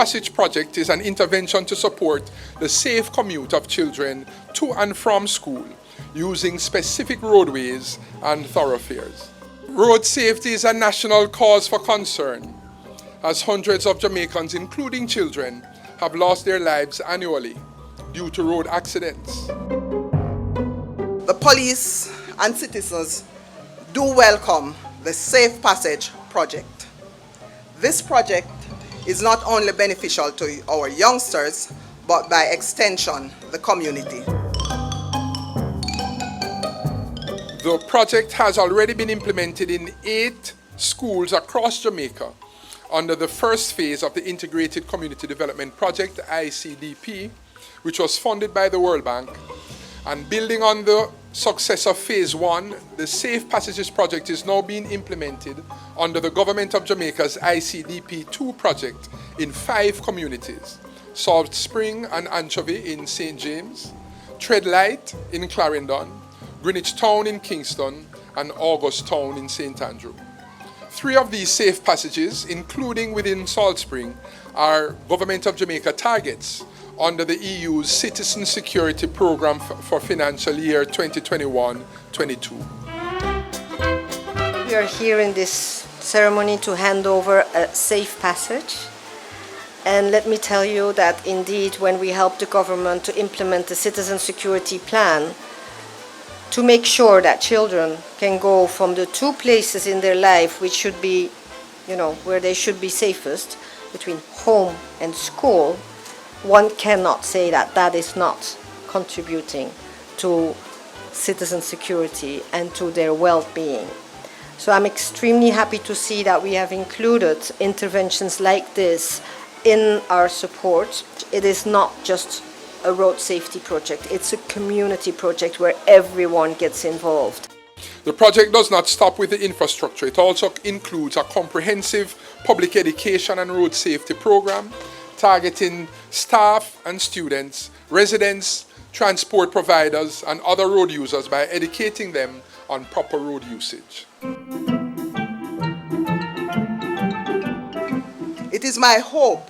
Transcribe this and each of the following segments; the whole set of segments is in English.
Passage project is an intervention to support the safe commute of children to and from school using specific roadways and thoroughfares. Road safety is a national cause for concern, as hundreds of Jamaicans, including children, have lost their lives annually due to road accidents. The police and citizens do welcome the Safe Passage project. This project is not only beneficial to our youngsters, but by extension, the community. The project has already been implemented in 8 schools across Jamaica under the first phase of the Integrated Community Development Project, ICDP, which was funded by the World Bank. And building on the success of Phase 1, the Safe Passages project is now being implemented under the Government of Jamaica's ICDP 2 project in 5 communities: Salt Spring and Anchovy in St. James, Treadlight in Clarendon, Greenwich Town in Kingston, and August Town in St. Andrew. 3 of these safe passages, including within Salt Spring, are Government of Jamaica targets under the EU's Citizen Security Program for financial year 2021-22. We are here in this ceremony to hand over a safe passage. And let me tell you that indeed, when we help the government to implement the Citizen Security Plan, to make sure that children can go from the 2 places in their life which should be, where they should be safest, between home and school, one cannot say that that is not contributing to citizen security and to their well-being. So I'm extremely happy to see that we have included interventions like this in our support. It is not just a road safety project, it's a community project where everyone gets involved. The project does not stop with the infrastructure. It also includes a comprehensive public education and road safety program targeting staff and students, residents, transport providers, and other road users by educating them on proper road usage. It is my hope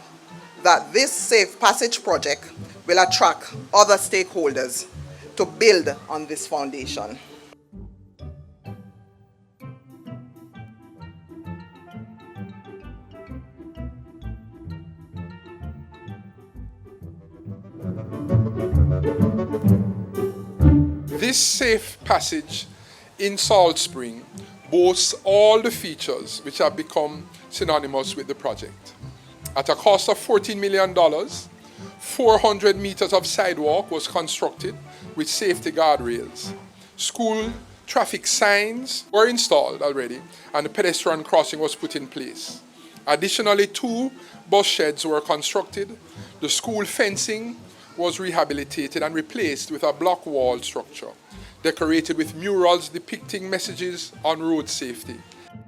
that this Safe Passage project will attract other stakeholders to build on this foundation. This safe passage in Salt Spring boasts all the features which have become synonymous with the project. At a cost of $14 million, 400 meters of sidewalk was constructed with safety guardrails. School traffic signs were installed already, and a pedestrian crossing was put in place. Additionally, 2 bus sheds were constructed. The school fencing was rehabilitated and replaced with a block wall structure, decorated with murals depicting messages on road safety.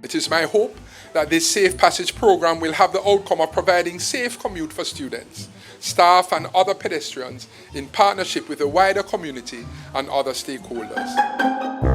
It is my hope that this Safe Passage program will have the outcome of providing safe commute for students, staff, and other pedestrians in partnership with the wider community and other stakeholders.